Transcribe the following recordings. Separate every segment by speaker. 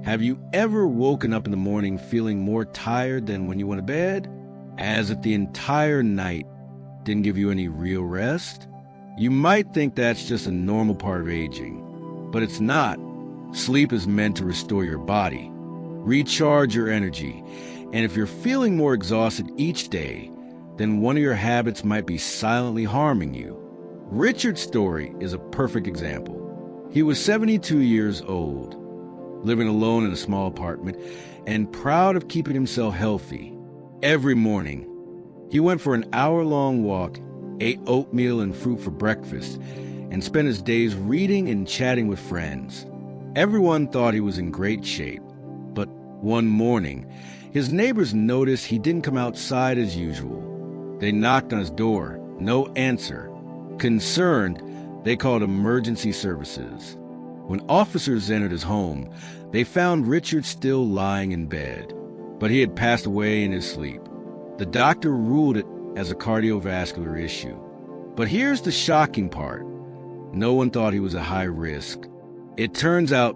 Speaker 1: Have you ever woken up in the morning feeling more tired than when you went to bed? As if the entire night didn't give you any real rest? You might think that's just a normal part of aging, but it's not. Sleep is meant to restore your body, recharge your energy, and if you're feeling more exhausted each day, then one of your habits might be silently harming you. Richard's story is a perfect example. He was 72 years old, living alone in a small apartment, and proud of keeping himself healthy. Every morning, he went for an hour-long walk, ate oatmeal and fruit for breakfast, and spent his days reading and chatting with friends. Everyone thought he was in great shape, but one morning, his neighbors noticed he didn't come outside as usual. They knocked on his door, no answer. Concerned, they called emergency services. When officers entered his home, they found Richard still lying in bed, but he had passed away in his sleep. The doctor ruled it as a cardiovascular issue. But here's the shocking part. No one thought he was a high risk. It turns out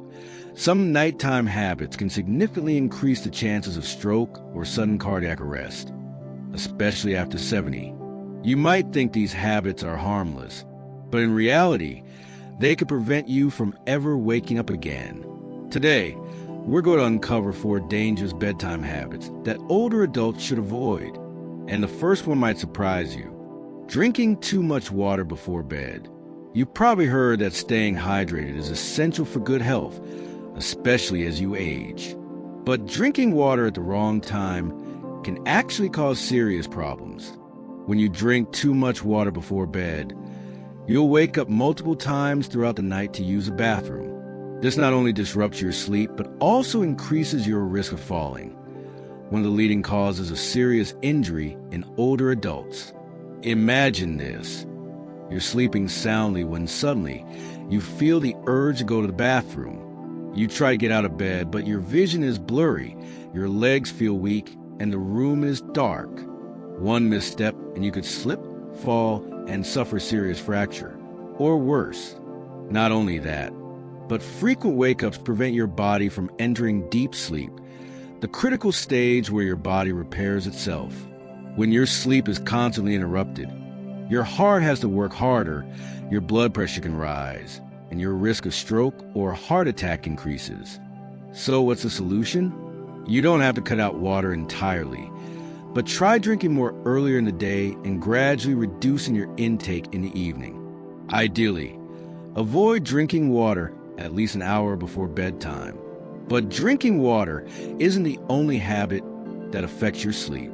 Speaker 1: some nighttime habits can significantly increase the chances of stroke or sudden cardiac arrest, especially after 70. You might think these habits are harmless, but in reality, they could prevent you from ever waking up again. Today, we're going to uncover 4 dangerous bedtime habits that older adults should avoid. And the first one might surprise you. Drinking too much water before bed. You've probably heard that staying hydrated is essential for good health, especially as you age. But drinking water at the wrong time can actually cause serious problems. When you drink too much water before bed, you'll wake up multiple times throughout the night to use a bathroom. This not only disrupts your sleep, but also increases your risk of falling, one of the leading causes of serious injury in older adults. Imagine this. You're sleeping soundly when suddenly you feel the urge to go to the bathroom. You try to get out of bed, but your vision is blurry, your legs feel weak, and the room is dark. One misstep and you could slip, fall, and suffer serious fracture, or worse. Not only that, but frequent wake-ups prevent your body from entering deep sleep, the critical stage where your body repairs itself. When your sleep is constantly interrupted, your heart has to work harder, your blood pressure can rise, and your risk of stroke or heart attack increases. So what's the solution? You don't have to cut out water entirely, but try drinking more earlier in the day and gradually reducing your intake in the evening. Ideally, avoid drinking water at least an hour before bedtime. But drinking water isn't the only habit that affects your sleep.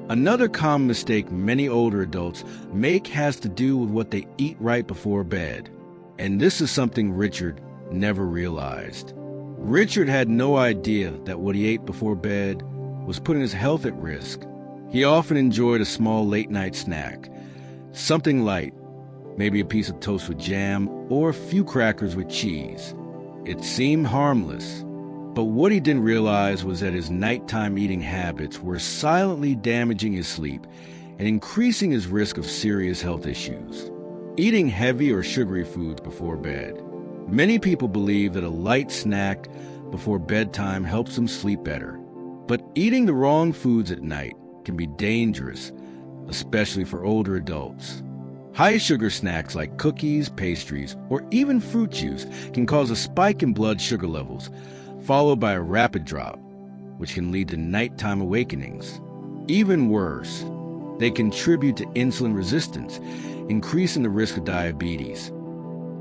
Speaker 1: Another common mistake many older adults make has to do with what they eat right before bed. And this is something Richard never realized. Richard had no idea that what he ate before bed was putting his health at risk. He often enjoyed a small late-night snack, something light, maybe a piece of toast with jam or a few crackers with cheese. It seemed harmless, but what he didn't realize was that his nighttime eating habits were silently damaging his sleep and increasing his risk of serious health issues. Eating heavy or sugary foods before bed. Many people believe that a light snack before bedtime helps them sleep better. But eating the wrong foods at night can be dangerous, especially for older adults. High sugar snacks like cookies, pastries, or even fruit juice can cause a spike in blood sugar levels, followed by a rapid drop, which can lead to nighttime awakenings. Even worse, they contribute to insulin resistance, increasing the risk of diabetes,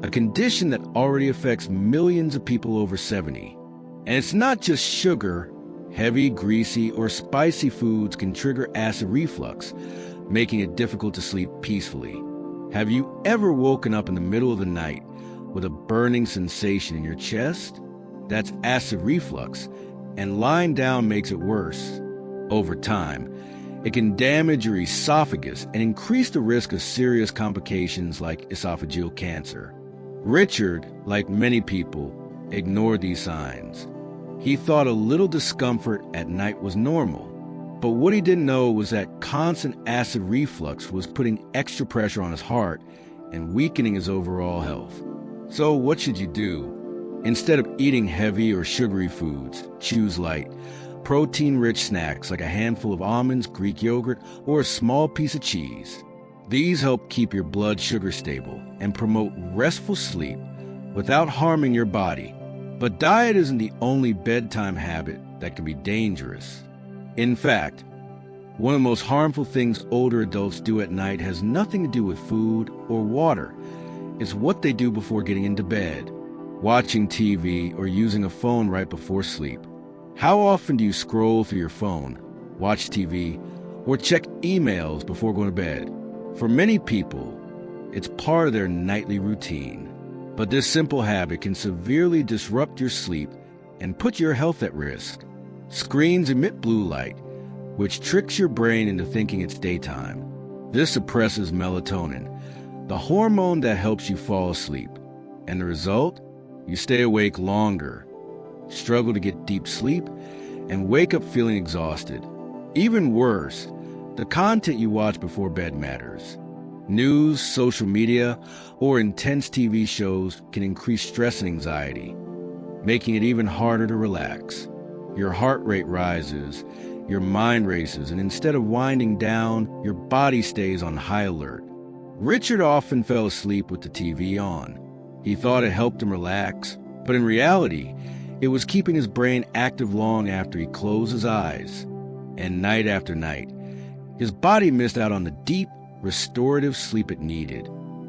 Speaker 1: a condition that already affects millions of people over 70. And it's not just sugar. Heavy, greasy, or spicy foods can trigger acid reflux, making it difficult to sleep peacefully. Have you ever woken up in the middle of the night with a burning sensation in your chest? That's acid reflux, and lying down makes it worse. Over time, it can damage your esophagus and increase the risk of serious complications like esophageal cancer. Richard, like many people, ignored these signs. He thought a little discomfort at night was normal, but what he didn't know was that constant acid reflux was putting extra pressure on his heart and weakening his overall health. So what should you do? Instead of eating heavy or sugary foods, choose light, protein-rich snacks like a handful of almonds, Greek yogurt, or a small piece of cheese. These help keep your blood sugar stable and promote restful sleep without harming your body. But diet isn't the only bedtime habit that can be dangerous. In fact, one of the most harmful things older adults do at night has nothing to do with food or water. It's what they do before getting into bed, watching TV or using a phone right before sleep. How often do you scroll through your phone, watch TV, or check emails before going to bed? For many people, it's part of their nightly routine. But this simple habit can severely disrupt your sleep and put your health at risk. Screens emit blue light, which tricks your brain into thinking it's daytime. This suppresses melatonin, the hormone that helps you fall asleep. And the result? You stay awake longer, struggle to get deep sleep, and wake up feeling exhausted. Even worse, the content you watch before bed matters. News, social media, or intense TV shows can increase stress and anxiety, making it even harder to relax. Your heart rate rises, your mind races, and instead of winding down, your body stays on high alert. Richard often fell asleep with the TV on. He thought it helped him relax, but in reality, it was keeping his brain active long after he closed his eyes. And night after night, his body missed out on the deep, restorative sleep it needed.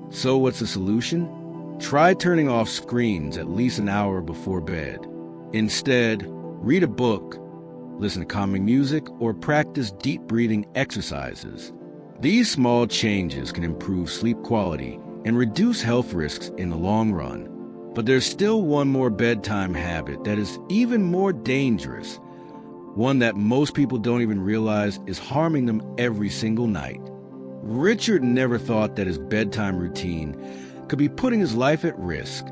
Speaker 1: So what's the solution? Try turning off screens at least an hour before bed. Instead, read a book, listen to calming music, or practice deep breathing exercises. These small changes can improve sleep quality and reduce health risks in the long run. But there's still one more bedtime habit that is even more dangerous, one that most people don't even realize is harming them every single night. Richard never thought that his bedtime routine could be putting his life at risk.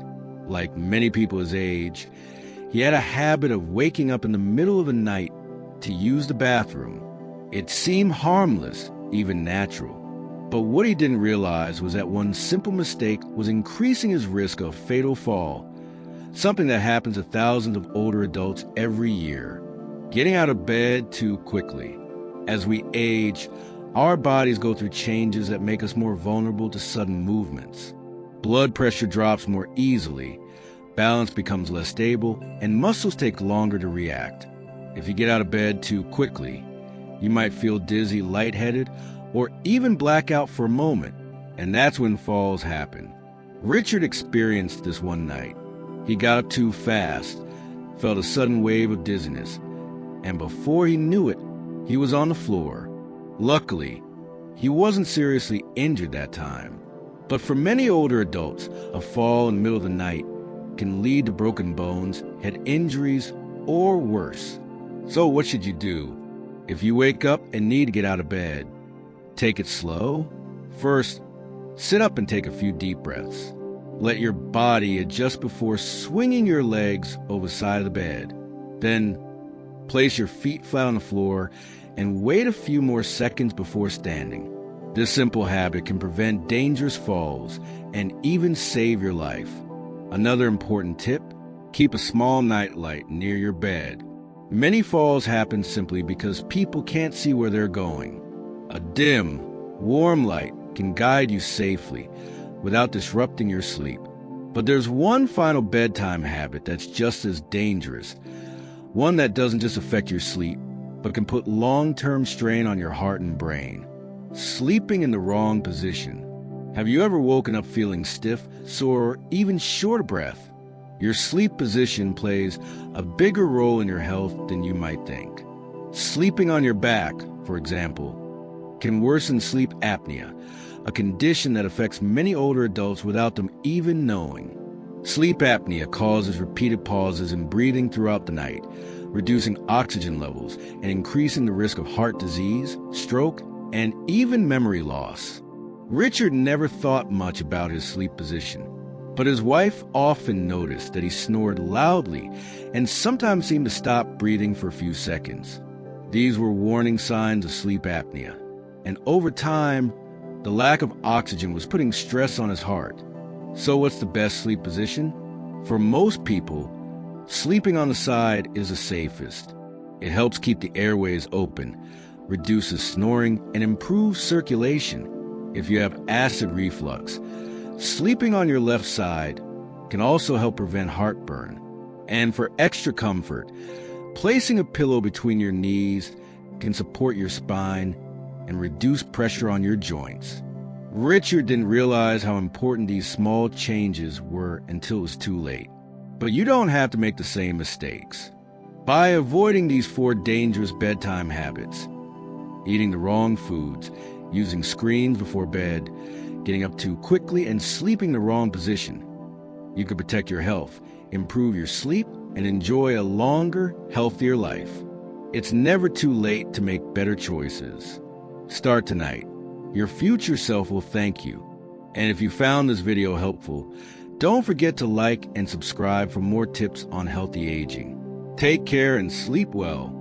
Speaker 1: Like many people his age, he had a habit of waking up in the middle of the night to use the bathroom. It seemed harmless, even natural. But what he didn't realize was that one simple mistake was increasing his risk of fatal fall, something that happens to thousands of older adults every year. Getting out of bed too quickly. As we age, our bodies go through changes that make us more vulnerable to sudden movements. Blood pressure drops more easily, balance becomes less stable, and muscles take longer to react. If you get out of bed too quickly, you might feel dizzy, lightheaded, or even black out for a moment, and that's when falls happen. Richard experienced this one night. He got up too fast, felt a sudden wave of dizziness, and before he knew it, he was on the floor. Luckily, he wasn't seriously injured that time. But for many older adults, a fall in the middle of the night can lead to broken bones, head injuries, or worse. So what should you do? If you wake up and need to get out of bed, take it slow. First, sit up and take a few deep breaths. Let your body adjust before swinging your legs over the side of the bed. Then, place your feet flat on the floor and wait a few more seconds before standing. This simple habit can prevent dangerous falls and even save your life. Another important tip, keep a small nightlight near your bed. Many falls happen simply because people can't see where they're going. A dim, warm light can guide you safely without disrupting your sleep. But there's one final bedtime habit that's just as dangerous, one that doesn't just affect your sleep, but can put long-term strain on your heart and brain. Sleeping in the wrong position. Have you ever woken up feeling stiff, sore, or even short of breath? Your sleep position plays a bigger role in your health than you might think. Sleeping on your back, for example, can worsen sleep apnea, a condition that affects many older adults without them even knowing. Sleep apnea causes repeated pauses in breathing throughout the night, reducing oxygen levels and increasing the risk of heart disease, stroke, and even memory loss. Richard never thought much about his sleep position, but his wife often noticed that he snored loudly and sometimes seemed to stop breathing for a few seconds. These were warning signs of sleep apnea, and over time, the lack of oxygen was putting stress on his heart. So what's the best sleep position? For most people, sleeping on the side is the safest. It helps keep the airways open, reduces snoring, and improves circulation. If you have acid reflux, sleeping on your left side can also help prevent heartburn. And for extra comfort, placing a pillow between your knees can support your spine and reduce pressure on your joints. Richard didn't realize how important these small changes were until it was too late. But you don't have to make the same mistakes. By avoiding these 4 dangerous bedtime habits, eating the wrong foods, using screens before bed, getting up too quickly, and sleeping in the wrong position, you can protect your health, improve your sleep, and enjoy a longer, healthier life. It's never too late to make better choices. Start tonight. Your future self will thank you. And if you found this video helpful, don't forget to like and subscribe for more tips on healthy aging. Take care and sleep well.